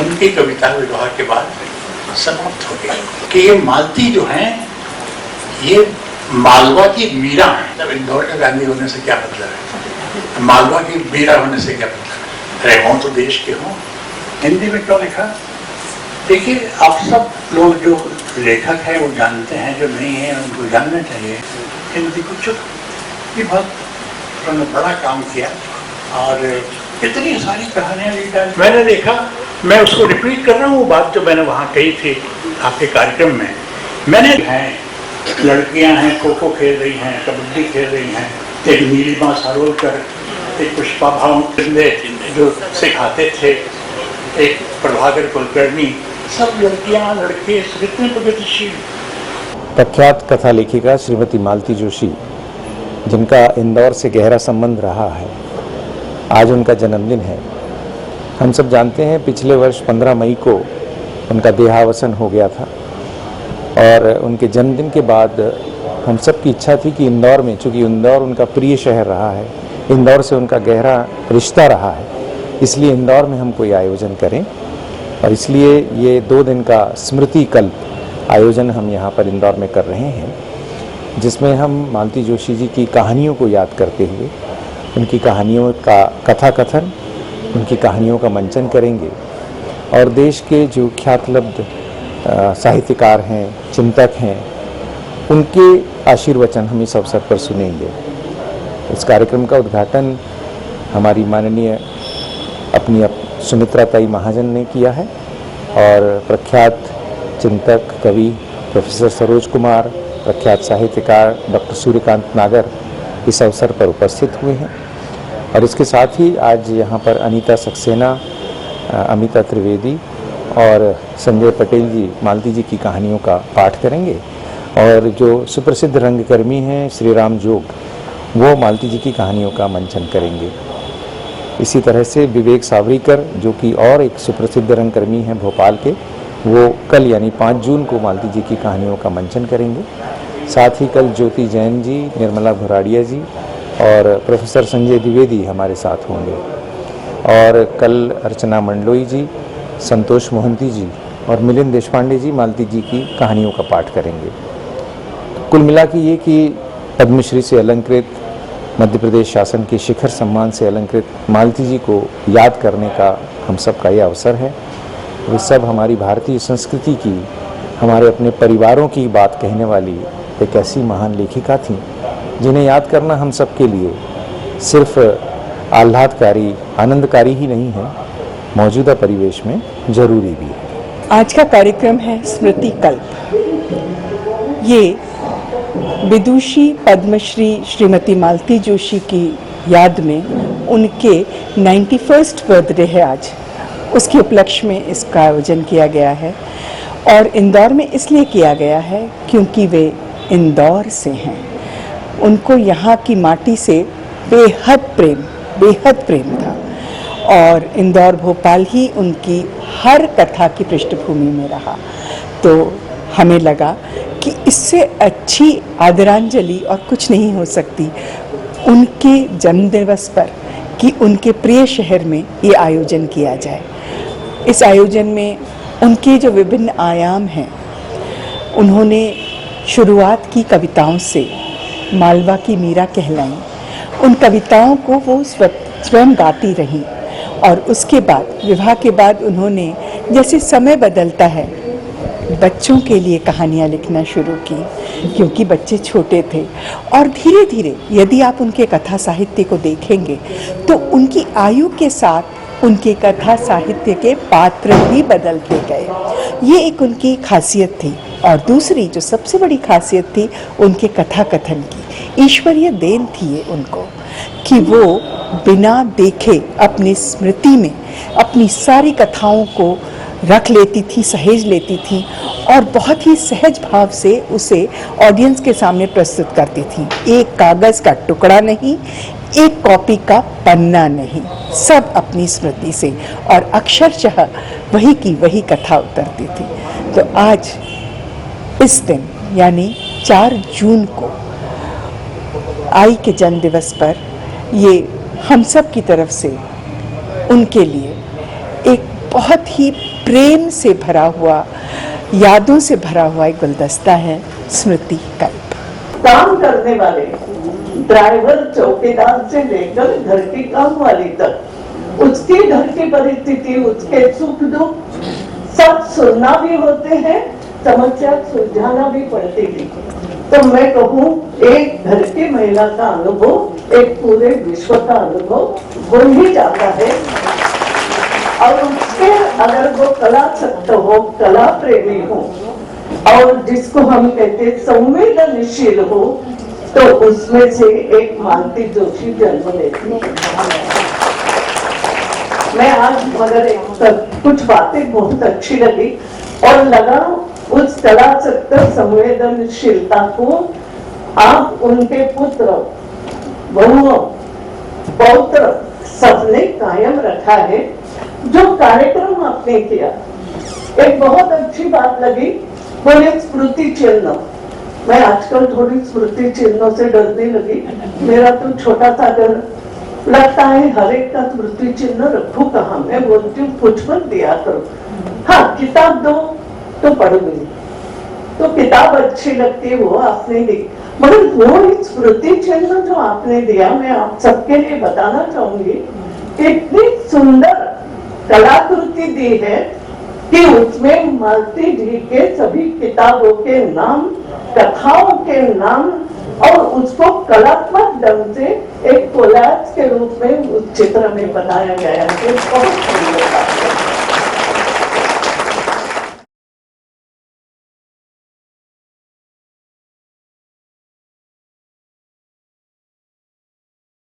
उनकी कविता विवाह के बाद समाप्त हो गई कि ये मालती जो हैं ये मालवा की मीरा है। तब इंदौर का गांधी होने से क्या मतलब है, मालवा की मीरा होने से क्या मतलब है। अरे हों तो देश के हों। हिंदी में क्यों लिखा? देखिए, आप सब लोग जो लेखक हैं वो जानते हैं, जो नहीं है उनको जानना चाहिए। हिंदी को चुप, ये बहुत उन्होंने बड़ा काम किया और इतनी सारी कहानियां लिख डाली। मैंने देखा, मैं उसको रिपीट कर रहा हूँ वो बात जो मैंने वहाँ कही थी आपके कार्यक्रम में। मैंने लड़कियां हैं, खो खो खेल रही हैं, कबड्डी खेल रही हैं, एक नीलिमा सारोलकर, एक पुष्पा भावंदे जो सिखाते थे, एक प्रभाकर कुलकर्णी, सब लड़कियां लड़के कितने प्रगतिशील। प्रख्यात कथा लेखिका श्रीमती मालती जोशी, जिनका इंदौर से गहरा संबंध रहा है, आज उनका जन्मदिन है। हम सब जानते हैं पिछले वर्ष 15 मई को उनका देहावसान हो गया था और उनके जन्मदिन के बाद हम सब की इच्छा थी कि इंदौर में, चूँकि इंदौर उनका प्रिय शहर रहा है, इंदौर से उनका गहरा रिश्ता रहा है, इसलिए इंदौर में हम कोई आयोजन करें और इसलिए ये 2 दिन का स्मृति कल्प आयोजन हम यहाँ पर इंदौर में कर रहे हैं, जिसमें हम मालती जोशी जी की कहानियों को याद करते हुए उनकी कहानियों का कथा कथन, उनकी कहानियों का मंचन करेंगे और देश के जो ख्यातलब्ध साहित्यकार हैं, चिंतक हैं, उनके आशीर्वचन हम इस अवसर पर सुनेंगे। इस कार्यक्रम का उद्घाटन हमारी माननीय अपनी सुमित्रा ताई महाजन ने किया है और प्रख्यात चिंतक कवि प्रोफेसर सरोज कुमार, प्रख्यात साहित्यकार डॉक्टर सूर्यकांत नागर इस अवसर पर उपस्थित हुए हैं और इसके साथ ही आज यहाँ पर अनीता सक्सेना, अमिता त्रिवेदी और संजय पटेल जी मालती जी की कहानियों का पाठ करेंगे और जो सुप्रसिद्ध रंगकर्मी हैं श्री राम जोग, वो मालती जी की कहानियों का मंचन करेंगे। इसी तरह से विवेक सावरीकर, जो कि और एक सुप्रसिद्ध रंगकर्मी हैं भोपाल के, वो कल यानी 5 जून को मालती जी की कहानियों का मंचन करेंगे। साथ ही कल ज्योति जैन जी, निर्मला भुराड़िया जी और प्रोफेसर संजय द्विवेदी हमारे साथ होंगे और कल अर्चना मंडलोई जी, संतोष मोहंती जी और मिलिंद देशपांडे जी मालती जी की कहानियों का पाठ करेंगे। कुल मिला के ये कि पद्मश्री से अलंकृत, मध्य प्रदेश शासन के शिखर सम्मान से अलंकृत मालती जी को याद करने का हम सब का ये अवसर है। वे सब हमारी भारतीय संस्कृति की, हमारे अपने परिवारों की बात कहने वाली एक ऐसी महान लेखिका थीं, जिन्हें याद करना हम सब के लिए सिर्फ आह्लादकारी, आनंदकारी ही नहीं है, मौजूदा परिवेश में जरूरी भी है। आज का कार्यक्रम है स्मृति कल्प। ये विदुषी पद्मश्री श्रीमती मालती जोशी की याद में उनके 91st बर्थडे है आज, उसके उपलक्ष्य में इसका आयोजन किया गया है और इंदौर में इसलिए किया गया है क्योंकि वे इंदौर से हैं। उनको यहाँ की माटी से बेहद प्रेम था और इंदौर भोपाल ही उनकी हर कथा की पृष्ठभूमि में रहा। तो हमें लगा कि इससे अच्छी आदरांजलि और कुछ नहीं हो सकती उनके जन्मदिवस पर कि उनके प्रिय शहर में ये आयोजन किया जाए। इस आयोजन में उनके जो विभिन्न आयाम हैं, उन्होंने शुरुआत की कविताओं से, मालवा की मीरा कहलाई, उन कविताओं को वो स्वयं गाती रहीं और उसके बाद विवाह के बाद उन्होंने, जैसे समय बदलता है, बच्चों के लिए कहानियाँ लिखना शुरू की क्योंकि बच्चे छोटे थे और धीरे धीरे यदि आप उनके कथा साहित्य को देखेंगे तो उनकी आयु के साथ उनके कथा साहित्य के पात्र भी बदलते गए। ये एक उनकी खासियत थी और दूसरी जो सबसे बड़ी खासियत थी उनके कथा कथन की, ईश्वरीय देन थी ये उनको कि वो बिना देखे अपनी स्मृति में अपनी सारी कथाओं को रख लेती थी, सहेज लेती थी और बहुत ही सहज भाव से उसे ऑडियंस के सामने प्रस्तुत करती थी। एक कागज़ का टुकड़ा नहीं, एक कॉपी का पन्ना नहीं, सब अपनी स्मृति से और अक्षरशः वही की वही कथा उतरती थी। तो आज इस दिन यानी 4 जून को आई के जन्म दिवस पर ये हम सब की तरफ से उनके लिए एक बहुत ही प्रेम से भरा हुआ, यादों से भरा हुआ एक गुलदस्ता है स्मृति कल्प। काम करने वाले ड्राइवर, चौकीदार से लेकर घर की काम वाली तक, उसके घर की परिस्थिति, उसके सुख दुख सब सुनना भी होते हैं, समस्या सुलझाना भी पड़ती थी। तो मैं कहूँ एक घर की महिला का अनुभव एक पूरे विश्व का अनुभव हो ही जाता है। और उसके अगर वो कलासक्त हो, कला प्रेमी हो, और जिसको हम कहते संवेदनशील हो, तो उसमें से एक मालती जोशी जन्म लेती है। मैं आज मगर कुछ बातें बहुत अच्छी लगी और लगा उस कलासक्त संवेदनशीलता को आप उनके पुत्र, बहुओं, पौत्र सबने कायम रखा है। जो कार्यक्रम आपने किया, एक बहुत अच्छी बात लगी, बोले स्मृति चिन्ह। मैं आजकल थोड़ी स्मृति चिन्हों से डरने लगी। मेरा तो छोटा सा घर, लगता है हर एक का स्मृति चिन्ह रखूं कहाँ। मैं बोलती हूँ कुछ मत दिया करो, हाँ किताब दो तो पढ़ूंगी, तो किताब अच्छी लगती है वो आपने दी, मगर वो स्मृति चिन्ह जो आपने दिया, मैं आप सबके लिए बताना चाहूंगी, इतनी सुंदर कलाकृति दी है कि उसमें मालती जी के सभी किताबों के नाम, कथाओं के नाम, और उसको कलात्मक ढंग से एक कोलाज के रूप में उस चित्र में बनाया गया है। बहुत सुंदर।